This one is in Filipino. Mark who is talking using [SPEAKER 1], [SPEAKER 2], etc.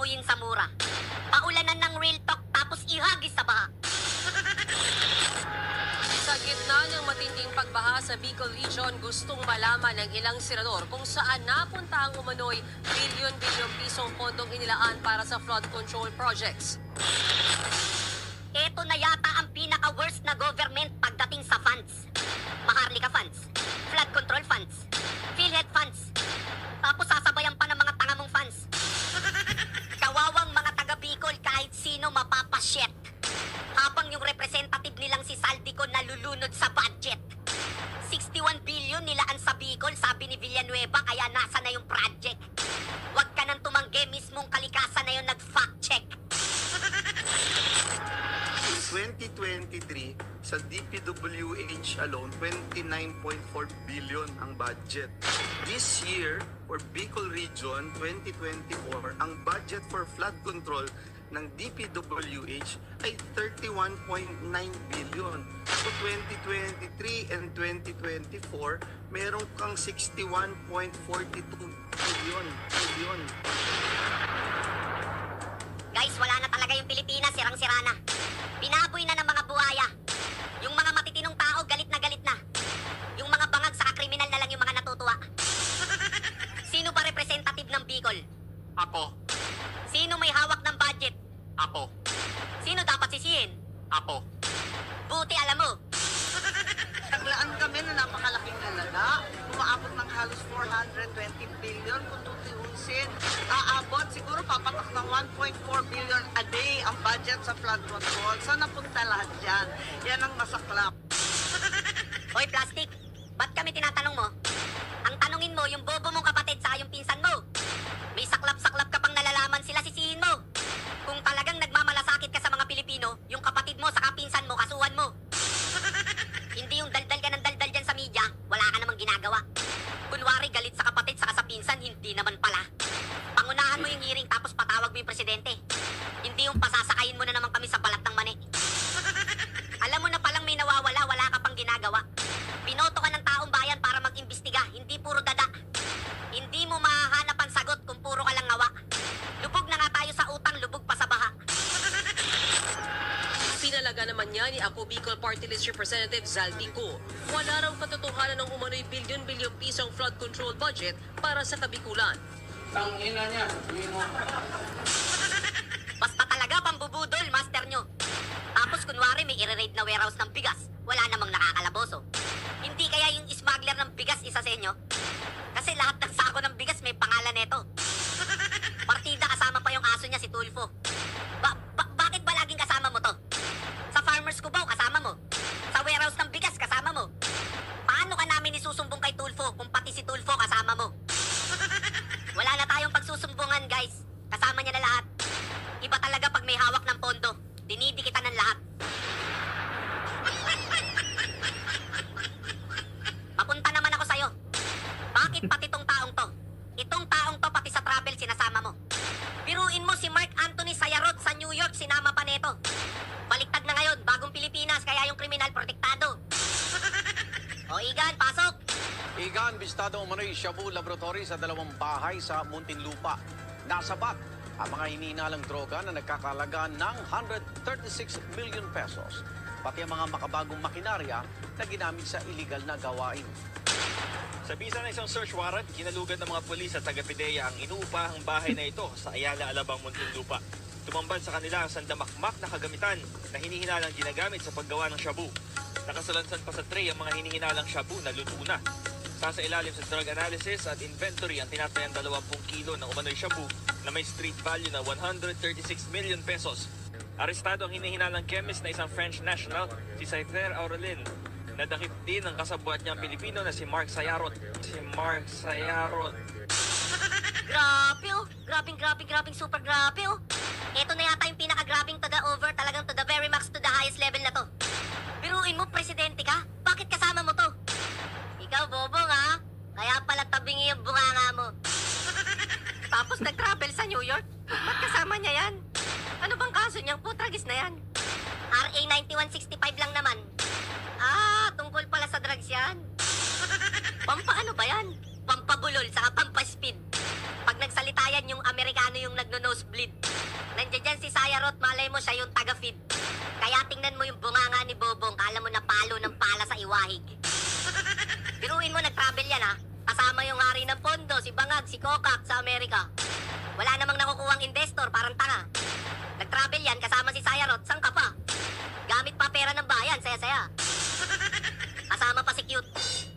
[SPEAKER 1] languyin sa mura. Paulanan ng real talk tapos ihagis sa baha.
[SPEAKER 2] Sa gitna ng matinding pagbaha sa Bicol Region, gustong malaman ng ilang senador kung saan napunta ang umano'y bilyon-bilyong pisong pondong inilaan para sa flood control projects.
[SPEAKER 1] Ito na yata ang pinaka-worst na government pagdating sa funds. Maharlika funds, flood control funds, PhilHealth funds, tapos sasabayan pa ng mga tanga mong funds. Kawawang mga taga Bicol kahit sino mapapasyet. Habang yung representative nilang si Saldico nalulunod sa budget. 61 billion nilaan sa Bicol, sabi ni Villanueva, kaya nasa na yung project. Huwag ka nang tumanggi, mismong kalikasan na yung nag-fact check.
[SPEAKER 3] In 2023, sa DPWH alone, 29.4 billion ang budget. This year, for Bicol Region 2024, ang budget for flood control ng DPWH ay 31.9 billion. So 2023 and 2024, meron kang 61.42 billion.
[SPEAKER 1] Guys, wala na talaga yung Pilipinas, sirang-sira na. Binaboy na ng mga buhaya. Yung mga matitinong tao, galit na. Yung mga bangag sa kriminal na lang yung mga natutuwa. Sino ba representative ng Bicol?
[SPEAKER 3] Ako,
[SPEAKER 1] Sino may hawak ng budget?
[SPEAKER 3] ako,
[SPEAKER 1] Sino dapat sisihin?
[SPEAKER 3] ako.
[SPEAKER 1] Buti alam mo.
[SPEAKER 4] Naglaan kami na napakalaking halaga. Umaabot ng halos 420 billion kung tutuusin. Aabot, siguro papatak ng 1.4 billion a day ang budget sa flood control. Saan napunta lahat yan? Yan ang masaklap.
[SPEAKER 1] Hoy, plastic, ba't kami tinatanong mo? Ang tanungin mo, yung bobo mong kapatid sa yung pinsan mo. May saklap-saklap ka pang nalalaman, sila sisihin mo. Kung talagang nagmamalasakit ka sa mga Pilipino, yung kapatid mo sa kapinsan mo, kasuhan mo. Hindi yung daldal ka ng daldal dyan sa media, wala ka namang ginagawa. Kunwari galit sa kapatid saka sa pinsan, hindi naman pala. Pangunahan mo yung hearing tapos patawag mo yung presidente. Hindi yung pasasakayin mo na naman kami sa balat ng mani. Alam mo na palang may nawawala, wala ka pang ginagawa. Binoto ka ng taong bayan para mag-imbestiga, hindi puro dada. Hindi mo mahahanap ang sagot kung puro ka lang ngawa. Lubog na nga tayo sa utang, lubog pa sa baha.
[SPEAKER 2] Pinalaga naman niya ni Ako Bicol Party List Representative Zaldico. Wala raw katotohanan ng umano'y bilyon-bilyong pisong flood control budget para sa Kabikulan.
[SPEAKER 5] Tangina niya,
[SPEAKER 1] Basta talaga pambubudol, master nyo. Tapos kunwari may i-raid na warehouse ng bigas, wala namang nakakalaboso. Hindi kaya yung smuggler ng bigas isa sa inyo? Kasi lahat ng sako ng bigas may pangalan nito. Partida kasama pa yung aso niya, si Tulfo. Bakit ba laging kasama mo to? Sa farmers kubaw, kasama mo. Sa warehouse ng bigas, kasama mo. Paano ka namin isusumbong kay Tulfo kung pati si Tulfo kasama mo? Wala na tayong pagsusumbungan, guys. Kasama niya na lahat. Iba talaga pag may hawak ng pondo. Dinidikitan ng lahat. Papunta naman ako sa'yo. Bakit pati tong taong to? Itong taong to pati sa travel sinasama mo. Biruin mo si Mark Anthony Sayarot sa New York, sinama pa neto. Baliktad na ngayon, bagong Pilipinas, kaya yung kriminal protektado. O Igan, pasok!
[SPEAKER 6] Igan, bistado umano'y Shabu Laboratory sa dalawang bahay sa Muntinlupa. Nasabat ang mga hinihinalang droga na nagkakalaga ng 136 million pesos. Pati ang mga makabagong makinarya na ginamit sa iligal na gawain.
[SPEAKER 7] Sa bisa ng isang search warrant, kinalugad ng mga pulis at taga-PIDEA ang inuupahang bahay na ito sa Ayala, Alabang, Muntinlupa. Tumambad sa kanila ang sandamakmak na kagamitan na hinihinalang ginagamit sa paggawa ng shabu. Nakasalansan pa sa tray ang mga hinihinalang shabu na luto na. Sa ilalim sa drug analysis at inventory ang tinatayang 20 kilo ng umano'y shabu na may street value na 136 million pesos. Arestado ang hinihinalang chemist na isang French national, si Saiter Aurelin. Nadakip din ang kasabwat niyang Pilipino na si Mark Sayarot.
[SPEAKER 1] Grabe oh! Grabing super grabe oh! Ito na yata yung pinaka-grabbing to the over, talagang to the very max, to the highest level na to. Biruin mo, presidente ka? Bakit kasama mo to? Ikaw, bobong ha? Kaya pala tabingi yung bunganga mo. Tapos nag-travel sa New York? Ba't kasama niya yan? Ano bang kaso niyang putragis na yan? RA 9165 lang naman. Tungkol pala sa drugs yan. Pampaano ba yan? Pampabulol saka pampaspeed. Pag nagsalita yan, yung Amerikano yung nagno-nosebleed. Nandiyan dyan si Sayarot, malay mo siya yung taga-feed. Kaya tingnan mo yung bunganga ni Bobong, kala mo na palo ng pala sa iwahig. Biruin mo, nag-travel yan ha. Kasama yung hari ng pondo, si Bangag, si Kokak sa Amerika. Wala namang nakukuhang investor, parang tanga. Nag-travel yan, kasama si Sayarot, saan ka pa? Gamit pa pera ng bayan, saya-saya. Kasama pa si Cute.